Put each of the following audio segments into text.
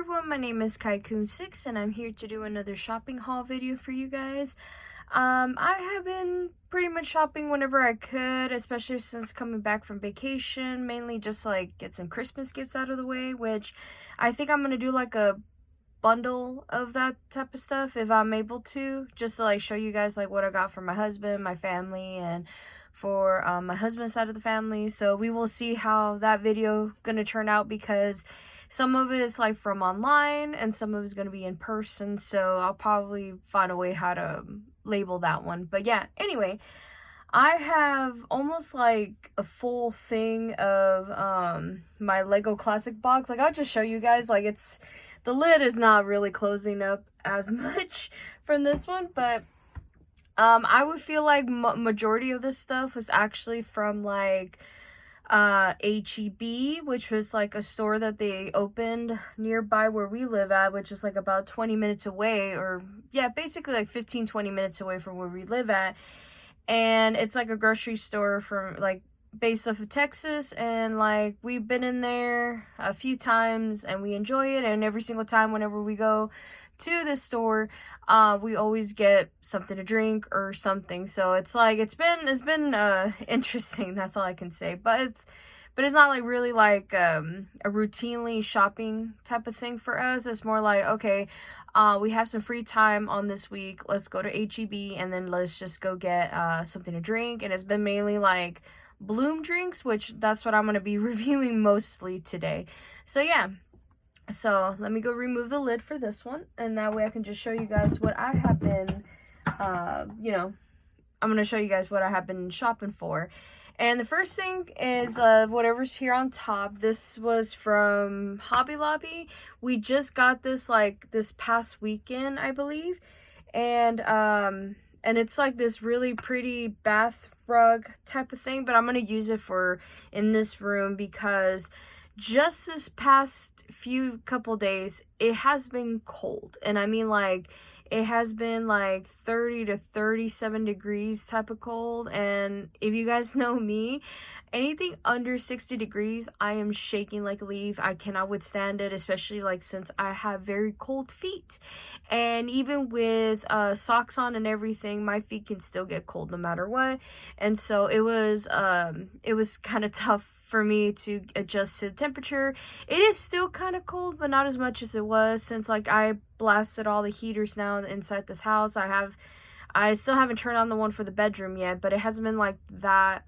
everyone, my name is Kaikun6 and I'm here to do another shopping haul video for you guys. I have been pretty much shopping whenever I could, especially since coming back from vacation, mainly just like get some Christmas gifts out of the way, which I think I'm going to do like a bundle of that type of stuff if I'm able to, just to like show you guys like what I got for my husband, my family, and for my husband's side of the family. So we will see how that video gonna turn out, because some of it is like from online and some of it is going to be in person, so I'll probably find a way how to label that one. But yeah, anyway, I have almost like a full thing of my Lego Classic box. Like, I'll just show you guys, like, it's, the lid is not really closing up as much from this one, but I would feel like majority of this stuff was actually from like H.E.B, which was like a store that they opened nearby where we live at, which is like about 20 minutes away, or yeah, basically like 15-20 minutes away from where we live at. And it's like a grocery store from like based off of Texas, and like we've been in there a few times and we enjoy it, and every single time whenever we go to this store, we always get something to drink or something. So it's like it's been interesting, that's all I can say. But it's not like really like a routinely shopping type of thing for us. It's more like, okay, we have some free time on this week, let's go to H.E.B and then let's just go get something to drink. And it's been mainly like Bloom drinks, which that's what I'm going to be reviewing mostly today. So yeah, so let me go remove the lid for this one, and that way I can just show you guys what I have been I'm going to show you guys what I have been shopping for. And the first thing is whatever's here on top. This was from Hobby Lobby. We just got this like this past weekend, I believe. And it's like this really pretty bath rug type of thing, but I'm going to use it for in this room because just this past couple days it has been cold. And I mean, like, it has been like 30 to 37 degrees type of cold. And if you guys know me, anything under 60 degrees, I am shaking like a leaf. I cannot withstand it, especially like since I have very cold feet. And even with socks on and everything, my feet can still get cold no matter what. And so it was kind of tough for me to adjust to the temperature. It is still kind of cold, but not as much as it was, since like I blasted all the heaters now inside this house. I still haven't turned on the one for the bedroom yet, but it hasn't been like that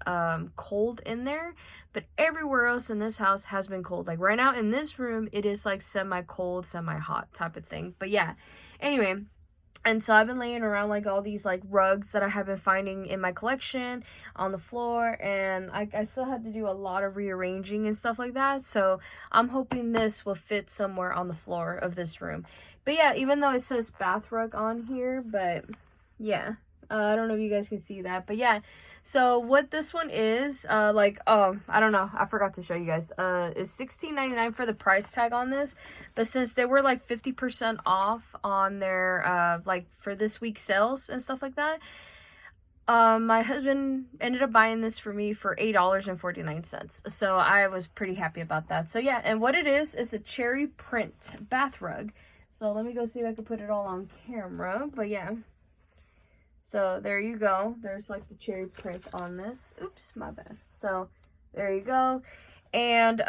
cold in there. But everywhere else in this house has been cold. Like right now in this room, it is like semi-cold, semi-hot type of thing. But yeah, anyway. And so I've been laying around like all these like rugs that I have been finding in my collection on the floor, and I still had to do a lot of rearranging and stuff like that. So I'm hoping this will fit somewhere on the floor of this room. But yeah, even though it says bath rug on here, but yeah, I don't know if you guys can see that, but yeah. So what this one is, I don't know, I forgot to show you guys, is $16.99 for the price tag on this. But since they were like 50% off on their, like for this week's sales and stuff like that, my husband ended up buying this for me for $8.49. So I was pretty happy about that. So yeah, and what it is a cherry print bath rug. So let me go see if I can put it all on camera, but yeah. So there you go. There's like the cherry print on this. Oops, my bad. So there you go. And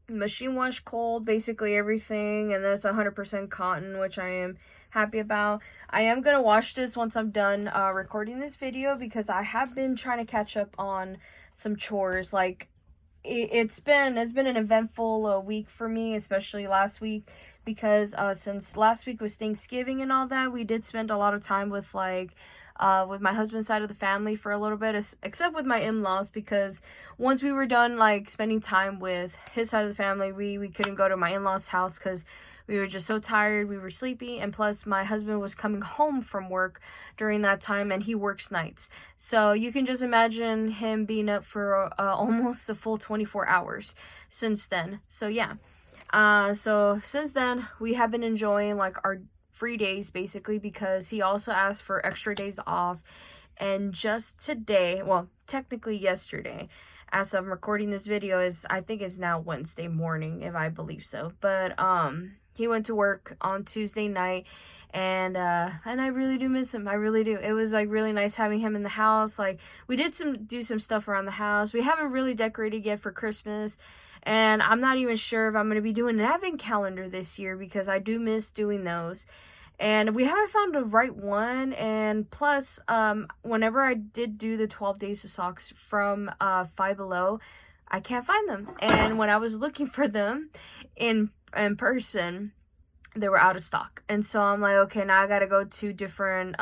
machine wash cold, basically everything. And that's 100% cotton, which I am happy about. I am going to wash this once I'm done recording this video, because I have been trying to catch up on some chores. Like, it's been an eventful week for me, especially last week, because since last week was Thanksgiving and all that, we did spend a lot of time with like with my husband's side of the family for a little bit, except with my in-laws, because once we were done like spending time with his side of the family, we couldn't go to my in-laws house because we were just so tired, we were sleepy, and plus my husband was coming home from work during that time, and he works nights. So you can just imagine him being up for almost a full 24 hours since then. So yeah. So since then, we have been enjoying like our free days, basically, because he also asked for extra days off. And just today, well, technically yesterday, as I'm recording this video, is I think it's now Wednesday morning, if I believe so. But he went to work on Tuesday night, and I really do miss him. I really do. It was like really nice having him in the house. Like, we did do some stuff around the house. We haven't really decorated yet for Christmas, and I'm not even sure if I'm going to be doing an advent calendar this year, because I do miss doing those. And we haven't found the right one. And plus, whenever I did do the 12 days of socks from Five Below, I can't find them. And when I was looking for them in person, they were out of stock. And so I'm like, okay, now I gotta go to different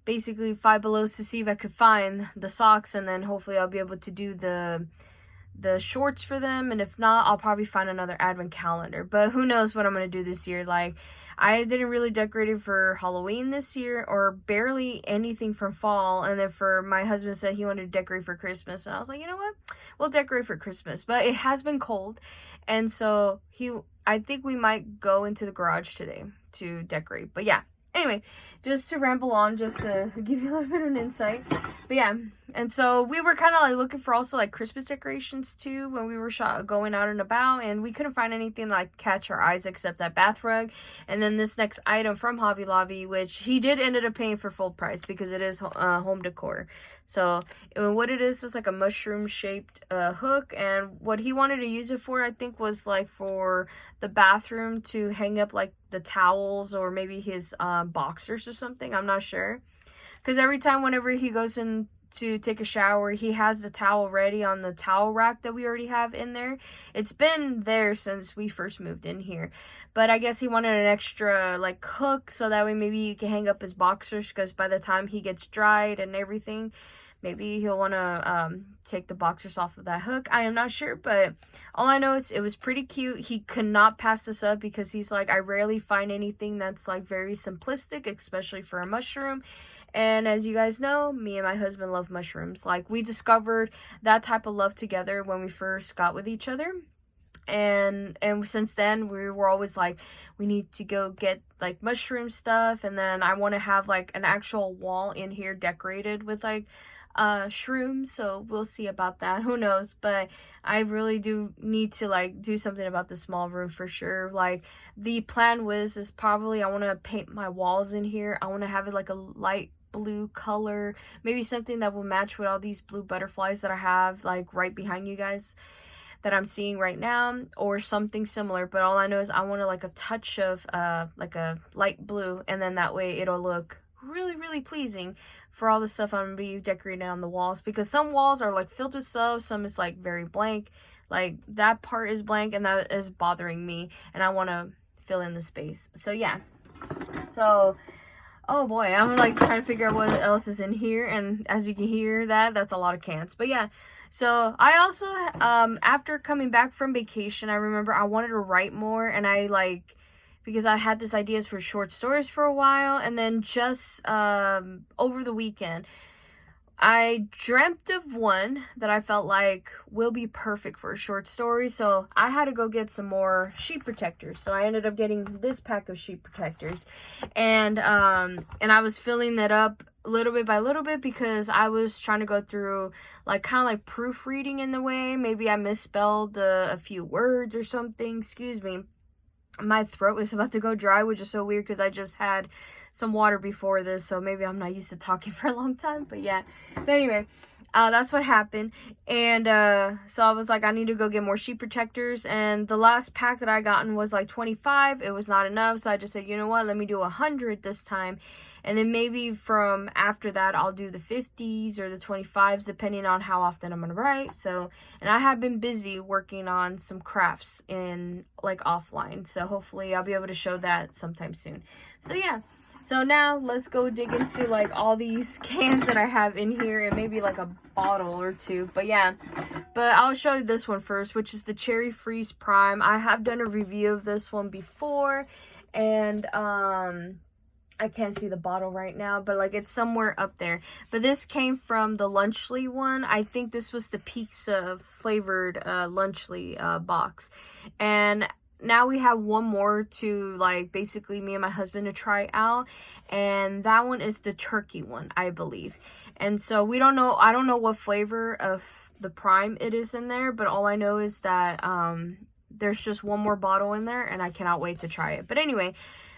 basically Five Belows to see if I could find the socks, and then hopefully I'll be able to do the shorts for them. And if not, I'll probably find another advent calendar. But who knows what I'm gonna do this year. Like, I didn't really decorate it for Halloween this year, or barely anything from fall. And then for my husband said he wanted to decorate for Christmas, and I was like, you know what, we'll decorate for Christmas. But it has been cold, and so I think we might go into the garage today to decorate. But yeah, anyway, just to ramble on, just to give you a little bit of an insight. But yeah, and so we were kind of like looking for also like Christmas decorations too when we were going out and about, and we couldn't find anything like catch our eyes except that bath rug. And then this next item from Hobby Lobby, which he did ended up paying for full price because it is home decor. So what it is like a mushroom shaped hook, and what he wanted to use it for, I think, was like for the bathroom to hang up like the towels, or maybe his boxers or something. I'm not sure, because every time whenever he goes in to take a shower, he has the towel ready on the towel rack that we already have in there. It's been there since we first moved in here, but I guess he wanted an extra like hook so that way maybe he can hang up his boxers, because by the time he gets dried and everything, maybe he'll want to take the boxers off of that hook. I am not sure, but all I know is it was pretty cute. He could not pass this up because he's like, I rarely find anything that's like very simplistic, especially for a mushroom. And as you guys know, me and my husband love mushrooms. Like, we discovered that type of love together when we first got with each other. And since then, we were always like, we need to go get like mushroom stuff. And then I want to have like an actual wall in here decorated with like shrooms. So we'll see about that. Who knows? But I really do need to like do something about the small room for sure. Like, the plan is probably I want to paint my walls in here. I want to have it like a light blue color, maybe something that will match with all these blue butterflies that I have like right behind you guys that I'm seeing right now, or something similar. But all I know is I want to like a touch of like a light blue, and then that way it'll look really, really pleasing for all the stuff I'm gonna be decorating on the walls, because some walls are like filled with stuff, some is like very blank. Like, that part is blank, and that is bothering me, and I want to fill in the space. So yeah, so oh boy, I'm like trying to figure out what else is in here, and as you can hear, that's a lot of cans. But yeah, so I also after coming back from vacation, I remember I wanted to write more, and I like, because I had this ideas for short stories for a while, and then just over the weekend I dreamt of one that I felt like will be perfect for a short story. So I had to go get some more sheet protectors. So I ended up getting this pack of sheet protectors, and I was filling that up little bit by little bit, because I was trying to go through like kind of like proofreading in the way. Maybe I misspelled a few words or something. Excuse me. My throat is about to go dry, which is so weird because I just had some water before this, so maybe I'm not used to talking for a long time. But yeah, but anyway, that's what happened. And so I was like, I need to go get more sheet protectors, and the last pack that I gotten was like 25. It was not enough, so I just said, you know what, let me do 100 this time, and then maybe from after that I'll do the 50s or the 25s, depending on how often I'm gonna write. So, and I have been busy working on some crafts in like offline, so hopefully I'll be able to show that sometime soon. So yeah, so now let's go dig into like all these cans that I have in here, and maybe like a bottle or two. But yeah, but I'll show you this one first, which is the Cherry Freeze Prime. I have done a review of this one before, and I can't see the bottle right now, but like it's somewhere up there. But this came from the Lunchly one. I think this was the pizza flavored Lunchly box. And now we have one more to like basically me and my husband to try out, and that one is the turkey one, I believe. And so we don't know, I don't know what flavor of the Prime it is in there, but all I know is that there's just one more bottle in there, and I cannot wait to try it. But anyway,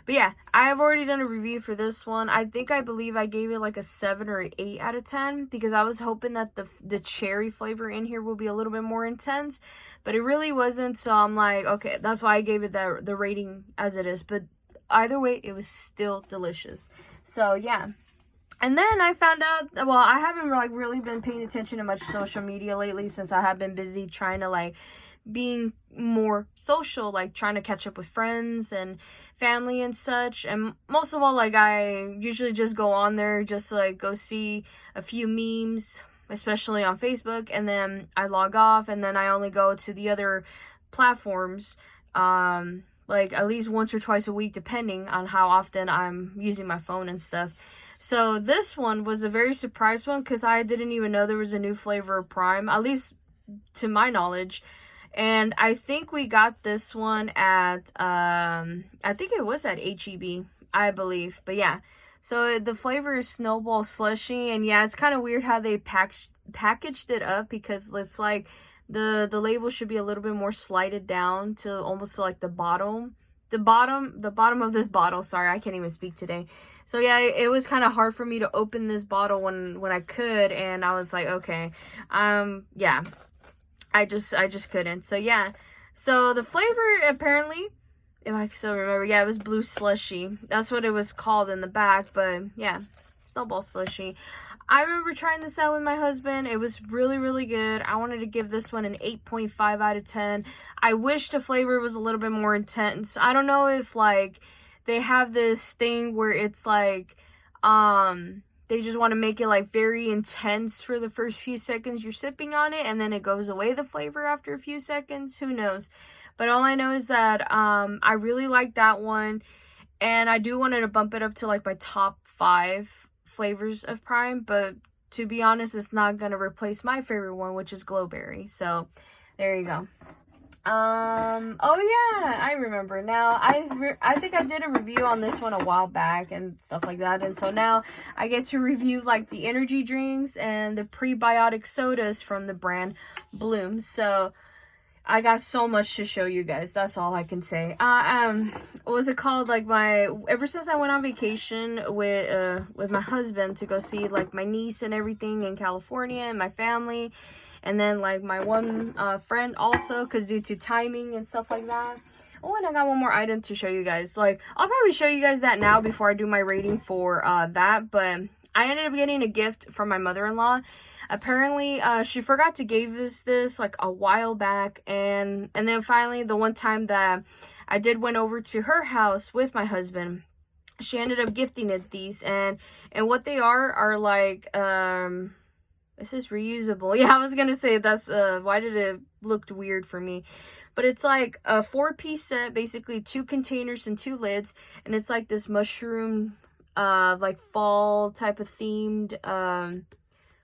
but yeah, I have already done a review for this one. I believe I gave it like a 7 or 8 out of 10 because I was hoping that the cherry flavor in here will be a little bit more intense, but it really wasn't. So I'm like, okay, that's why I gave it the rating as it is. But either way, it was still delicious. So yeah. And then I found out, well, I haven't like really been paying attention to much social media lately since I have been busy trying to like being more social, like trying to catch up with friends and family and such. And most of all, like I usually just go on there just to, like, go see a few memes, especially on Facebook, and then I log off, and then I only go to the other platforms like at least once or twice a week, depending on how often I'm using my phone and stuff. So this one was a very surprise one because I didn't even know there was a new flavor of Prime, at least to my knowledge. And I think we got this one at, I think it was at H.E.B, I believe. But yeah, so the flavor is Snowball Slushy. And yeah, it's kind of weird how they packaged it up because it's like the label should be a little bit more slided down to almost to like the bottom of this bottle. Sorry, I can't even speak today. So yeah, it was kind of hard for me to open this bottle when I could, and I was like, okay, yeah, I just couldn't. So yeah, so the flavor apparently, if I still remember, yeah, it was blue slushy. That's what it was called in the back, but yeah, Snowball Slushy. I remember trying this out with my husband. It was really, really good. I wanted to give this one an 8.5 out of 10. I wish the flavor was a little bit more intense. I don't know if, like, they have this thing where it's, like, they just want to make it, like, very intense for the first few seconds you're sipping on it, and then it goes away, the flavor, after a few seconds. Who knows? But all I know is that I really like that one, and I do want to bump it up to, like, my top 5 flavors of Prime, but to be honest, it's not gonna replace my favorite one, which is Glowberry. So there you go. Oh yeah, I remember now. I think I did a review on this one a while back and stuff like that, and so now I get to review like the energy drinks and the prebiotic sodas from the brand Bloom. So I got so much to show you guys. That's all I can say. What was it called? Like ever since I went on vacation with my husband to go see like my niece and everything in California and my family, and then like my one friend also, because due to timing and stuff like that. Oh, and I got one more item to show you guys. Like I'll probably show you guys that now before I do my rating for that. But I ended up getting a gift from my mother-in-law. Apparently, she forgot to give us this like a while back, and then finally the one time that I went over to her house with my husband, she ended up gifting us these, and what they are like, this is reusable. Yeah, I was gonna say that's why did it look weird for me? But it's like a 4-piece set, basically 2 containers and 2 lids, and it's like this mushroom, like fall type of themed,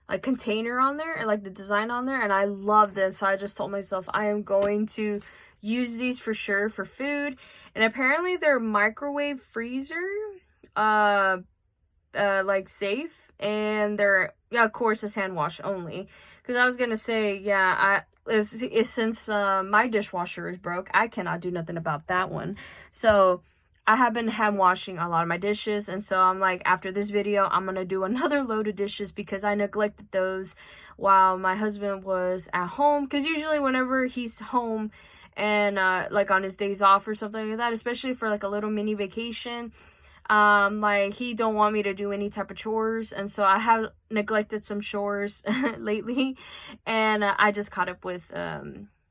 like container on there, and like the design on there, and I love this. So I just told myself I am going to use these for sure for food. And apparently they're microwave freezer like safe, and they're, yeah, of course it's hand wash only, because I was gonna say, yeah, since my dishwasher is broke, I cannot do nothing about that one. So I have been hand washing a lot of my dishes, and so I'm like, after this video, I'm gonna do another load of dishes because I neglected those while my husband was at home. Because usually whenever he's home and like on his days off or something like that, especially for like a little mini vacation, like he don't want me to do any type of chores, and so I have neglected some chores lately, and I just caught up with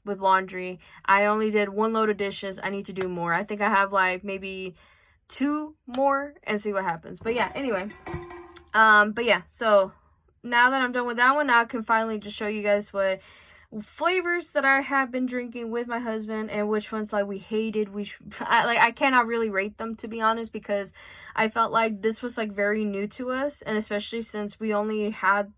laundry. I only did 1 load of dishes. I need to do more. I think I have like maybe 2 more and see what happens. But yeah, anyway. But yeah, so now that I'm done with that one, now I can finally just show you guys what flavors that I have been drinking with my husband and which ones like we hated. I cannot really rate them, to be honest, because I felt like this was like very new to us, and especially since we only had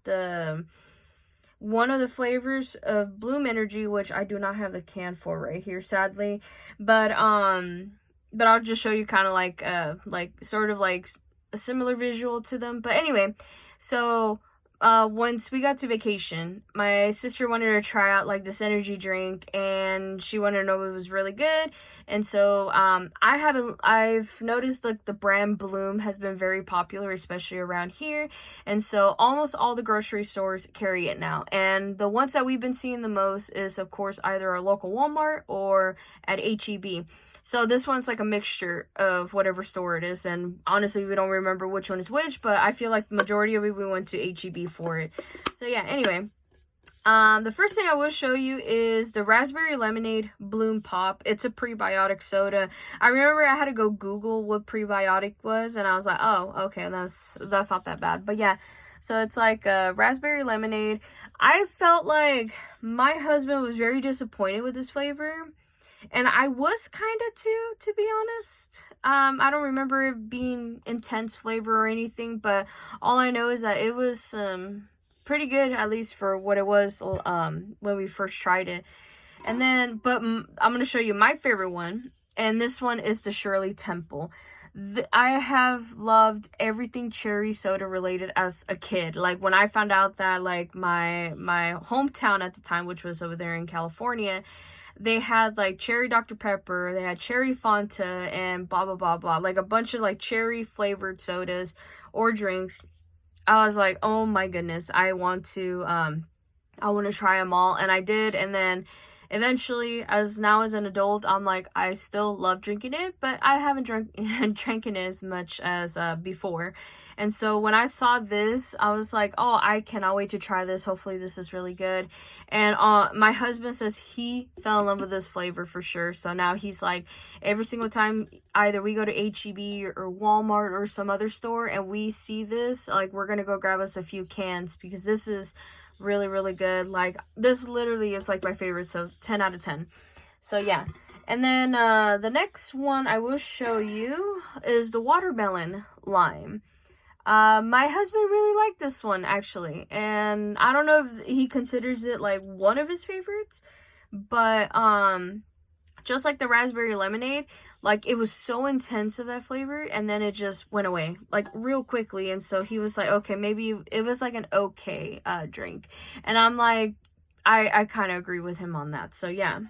one of the flavors of Bloom Energy, which I do not have the can for right here, sadly. But I'll just show you kind of like sort of like a similar visual to them. But anyway, so once we got to vacation, my sister wanted to try out like this energy drink, and she wanted to know if it was really good. And so I've noticed like the brand Bloom has been very popular, especially around here. And so almost all the grocery stores carry it now. And the ones that we've been seeing the most is, of course, either a local Walmart or at H.E.B. So this one's like a mixture of whatever store it is, and honestly, we don't remember which one is which, but I feel like the majority of it, we went to H.E.B for it. So yeah, anyway. The first thing I will show you is the Raspberry Lemonade Bloom Pop. It's a prebiotic soda. I remember I had to go Google what prebiotic was, and I was like, oh, okay, that's not that bad. But yeah, so it's like a raspberry lemonade. I felt like my husband was very disappointed with this flavor. And I was kind of too, to be honest. I don't remember it being intense flavor or anything, but all I know is that it was pretty good, at least for what it was when we first tried it. And then, I'm going to show you my favorite one, and this one is the Shirley Temple. I have loved everything cherry soda related as a kid. Like when I found out that like my hometown at the time, which was over there in California, they had like cherry Dr. Pepper, they had cherry Fanta, and blah blah blah blah, like a bunch of like cherry flavored sodas or drinks. I was like, oh my goodness, I want to try them all, and I did. And then eventually, as an adult, I'm like, I still love drinking it, but I haven't drank it as much as before. And so when I saw this, I was like, oh, I cannot wait to try this. Hopefully this is really good. And my husband says he fell in love with this flavor for sure. So now he's like, every single time either we go to H.E.B or Walmart or some other store and we see this, like, we're going to go grab us a few cans because this is really, really good. Like, this literally is like my favorite. So 10 out of 10. So yeah. And then the next one I will show you is the watermelon lime. My husband really liked this one, actually, and I don't know if he considers it, like, one of his favorites, but, just like the raspberry lemonade, like, it was so intense of that flavor, and then it just went away, like, real quickly, and so he was like, okay, maybe it was, like, an okay, drink, and I'm like, I kind of agree with him on that, so yeah.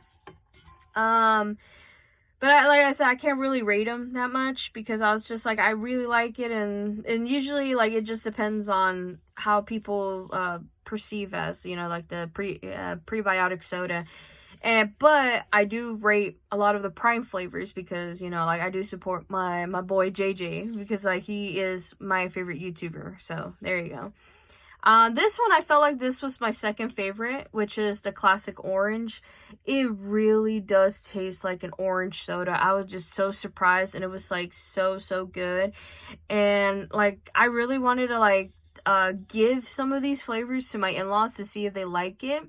But like I said, I can't really rate them that much because I was just like, I really like it, and usually like it just depends on how people perceive as, you know, like the prebiotic soda. But I do rate a lot of the prime flavors because, you know, like I do support my boy JJ because like he is my favorite YouTuber. So there you go. This one, I felt like this was my second favorite, which is the classic orange. It really does taste like an orange soda. I was just so surprised, and it was like so good. And like I really wanted to like give some of these flavors to my in-laws to see if they like it.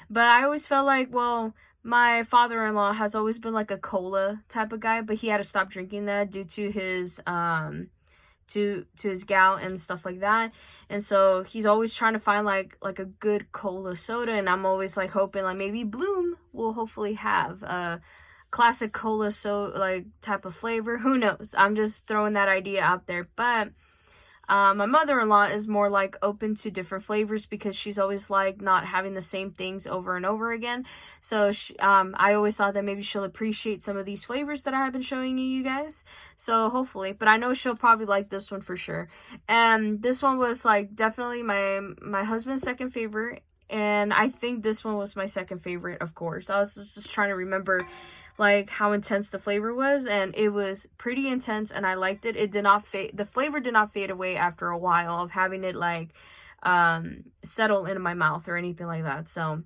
But I always felt like, well, my father-in-law has always been like a cola type of guy, but he had to stop drinking that due to his to his gout and stuff like that. And so he's always trying to find like a good cola soda, and I'm always like hoping like maybe Bloom will hopefully have a classic cola like type of flavor. Who knows? I'm just throwing that idea out there. But my mother-in-law is more like open to different flavors because she's always like not having the same things over and over again. So I always thought that maybe she'll appreciate some of these flavors that I have been showing you guys. So hopefully, but I know she'll probably like this one for sure. And this one was like definitely my husband's second favorite. And I think this one was my second favorite, of course. I was just trying to remember like how intense the flavor was, and it was pretty intense, and I liked it. It did not fade. The flavor did not fade away after a while of having it like settle into my mouth or anything like that. So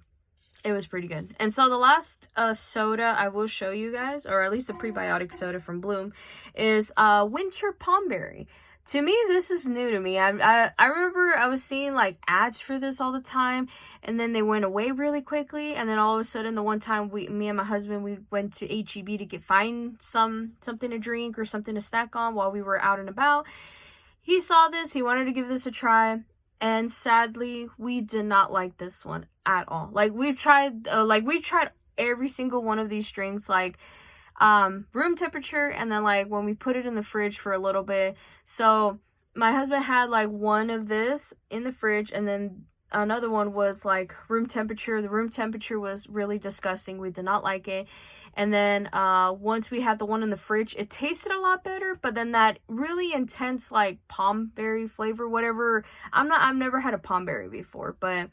it was pretty good. And so the last soda I will show you guys, or at least the prebiotic soda from Bloom, is Winter Palmberry. To me, this is new to me. I remember I was seeing like ads for this all the time, and then they went away really quickly. And then all of a sudden, the one time me and my husband, we went to H.E.B to find something to drink or something to snack on while we were out and about. He saw this. He wanted to give this a try, and sadly, we did not like this one at all. Like we've tried every single one of these drinks, like room temperature, and then like when we put it in the fridge for a little bit. So my husband had like one of this in the fridge, and then another one was like room temperature. The room temperature was really disgusting. We did not like it. And then once we had the one in the fridge, it tasted a lot better. But then that really intense like palm berry flavor, whatever. I've never had a palm berry before, but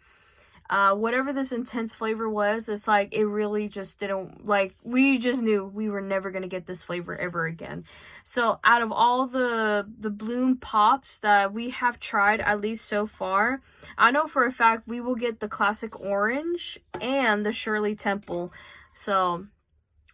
whatever this intense flavor was, it's like it really just didn't, like, we just knew we were never gonna get this flavor ever again. So out of all the Bloom pops that we have tried, at least so far, I know for a fact we will get the classic orange and the Shirley Temple. So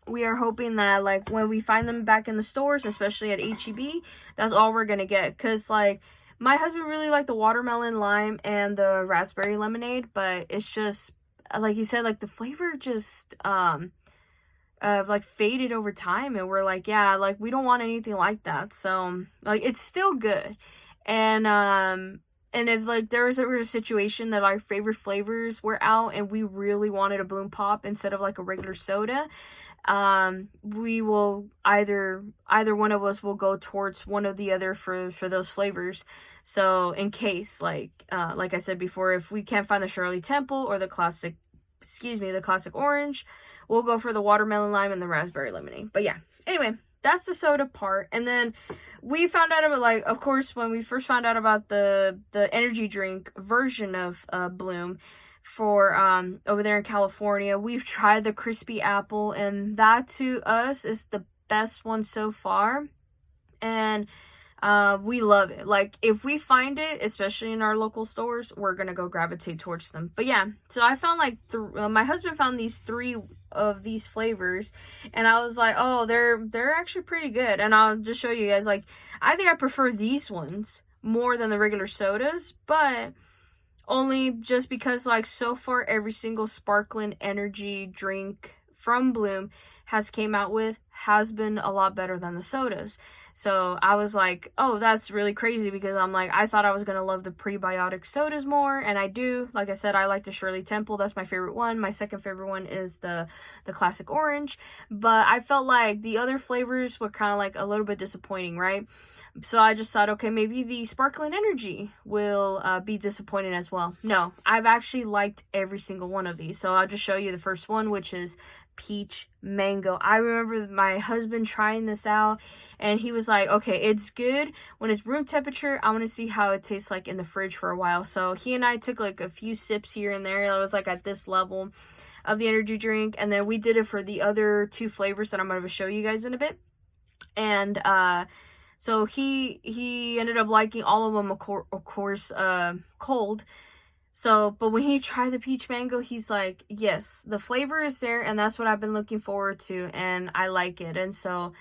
we are hoping that, like, when we find them back in the stores, especially at H.E.B, that's all we're gonna get. Because, like, my husband really liked the watermelon lime and the raspberry lemonade, but it's just, like he said, like, the flavor just, like, faded over time. And we're like, yeah, like, we don't want anything like that. So, like, it's still good. And if, like, there was ever a situation that our favorite flavors were out and we really wanted a Bloom Pop instead of, like, a regular soda, we will either one of us will go towards one of the other for those flavors. So in case, like I said before, if we can't find the Shirley Temple or the classic orange, we'll go for the watermelon lime and the raspberry lemonade. But yeah, anyway, that's the soda part. And then we found out about, like, of course, when we first found out about the energy drink version of Bloom, for over there in California, we've tried the crispy apple, and that to us is the best one so far. And we love it. Like, if we find it, especially in our local stores, we're gonna go gravitate towards them. But yeah, so I found like my husband found these 3 of these flavors, and I was like, oh, they're actually pretty good. And I'll just show you guys. Like, I think I prefer these ones more than the regular sodas, but only just because, like, so far every single sparkling energy drink from Bloom has came out with has been a lot better than the sodas. So I was like, oh, that's really crazy, because I'm like, I thought I was gonna love the prebiotic sodas more, and I do. Like I said, I like the Shirley Temple. That's my favorite one. My second favorite one is the classic orange. But I felt like the other flavors were kind of like a little bit disappointing, right? So I just thought, okay, maybe the sparkling energy will be disappointing as well. No, I've actually liked every single one of these. So I'll just show you the first one, which is peach mango. I remember my husband trying this out, and he was like, okay, it's good when it's room temperature. I want to see how it tastes like in the fridge for a while. So he and I took like a few sips here and there. I was like at this level of the energy drink, and then we did it for the other 2 flavors that I'm going to show you guys in a bit. And so he ended up liking all of them, of course, cold. So, but when he tried the peach mango, he's like, yes, the flavor is there, and that's what I've been looking forward to, and I like it. And so,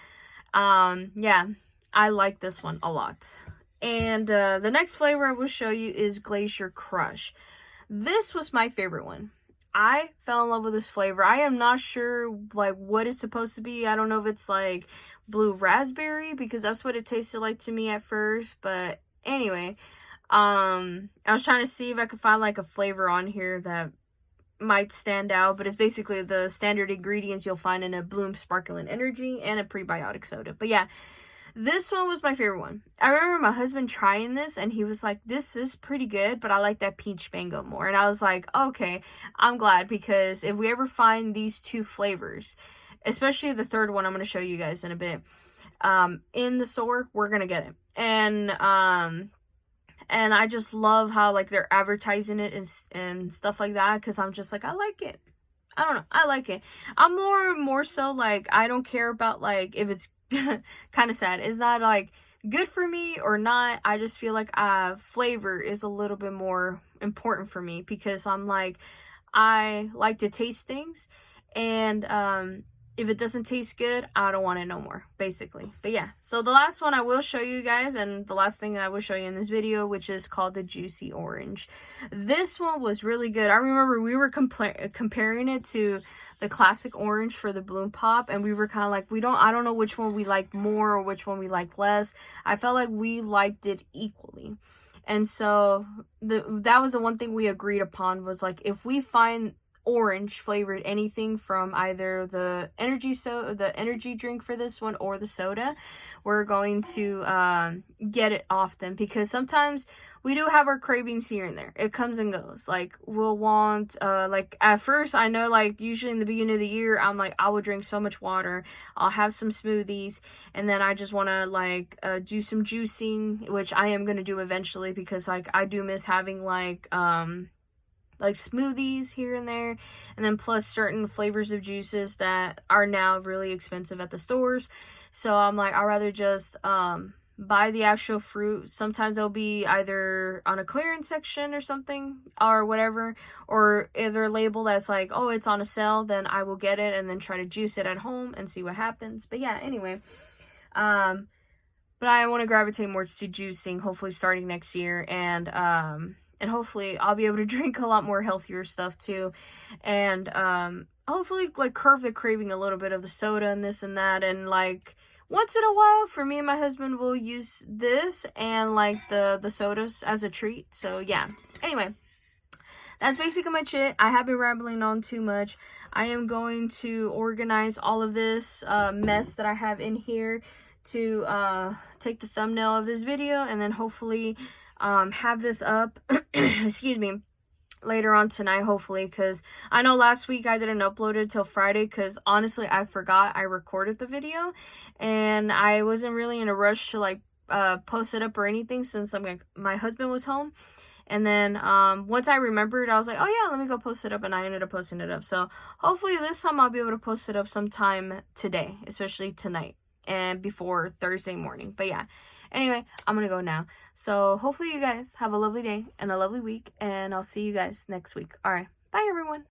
yeah, I like this one a lot. And the next flavor I will show you is Glacier Crush. This was my favorite one. I fell in love with this flavor. I am not sure, like, what it's supposed to be. I don't know if it's like blue raspberry, because that's what it tasted like to me at first. But anyway, I was trying to see if I could find like a flavor on here that might stand out, but it's basically the standard ingredients you'll find in a Bloom sparkling energy and a prebiotic soda. But yeah, this one was my favorite one. I remember my husband trying this, and he was like, this is pretty good, but I like that peach mango more. And I was like, okay, I'm glad, because if we ever find these 2 flavors, especially the third one I'm going to show you guys in a bit, in the store, we're going to get it. And I just love how, like, they're advertising it and stuff like that, because I'm just like, I like it. I don't know, I like it. I'm more so like, I don't care about, like, if it's kind of sad. It's not like good for me or not. I just feel like flavor is a little bit more important for me, because I'm like, I like to taste things, and if it doesn't taste good, I don't want it no more, basically. But yeah, so the last one I will show you guys, and the last thing that I will show you in this video, which is called the Juicy Orange. This one was really good. I remember we were comparing it to the classic orange for the Bloom Pop, and we were kind of like, I don't know which one we like more or which one we like less. I felt like we liked it equally. And so that was the one thing we agreed upon, was like, if we find orange flavored anything from either the energy drink for this one or the soda. We're going to get it often because sometimes we do have our cravings here and there. It comes and goes. Like, we'll want, like, at first, I know, like, usually in the beginning of the year, I'm like, I will drink so much water. I'll have some smoothies, and then I just want to, like, do some juicing, which I am going to do eventually because, like, I do miss having, like smoothies here and there, and then plus certain flavors of juices that are now really expensive at the stores. So I'm like, I'd rather just buy the actual fruit. Sometimes they'll be either on a clearance section or something or whatever, or if they're labeled as like, oh, it's on a sale, then I will get it and then try to juice it at home and see what happens. But yeah, anyway, but I want to gravitate more to juicing, hopefully starting next year, and hopefully I'll be able to drink a lot more healthier stuff too, and hopefully like curb the craving a little bit of the soda and this and that, and like once in a while for me and my husband will use this and like the sodas as a treat. So yeah, anyway, that's basically much it. I have been rambling on too much. I am going to organize all of this mess that I have in here to take the thumbnail of this video, and then hopefully have this up excuse me, later on tonight, hopefully, because I know last week I didn't upload it till Friday because honestly I forgot I recorded the video, and I wasn't really in a rush to like post it up or anything since my husband was home. And then once I remembered, I was like, oh yeah, let me go post it up, and I ended up posting it up. So hopefully this time I'll be able to post it up sometime today, especially tonight and before Thursday morning. But yeah, anyway, I'm gonna go now. So hopefully you guys have a lovely day and a lovely week, and I'll see you guys next week. All right, bye everyone.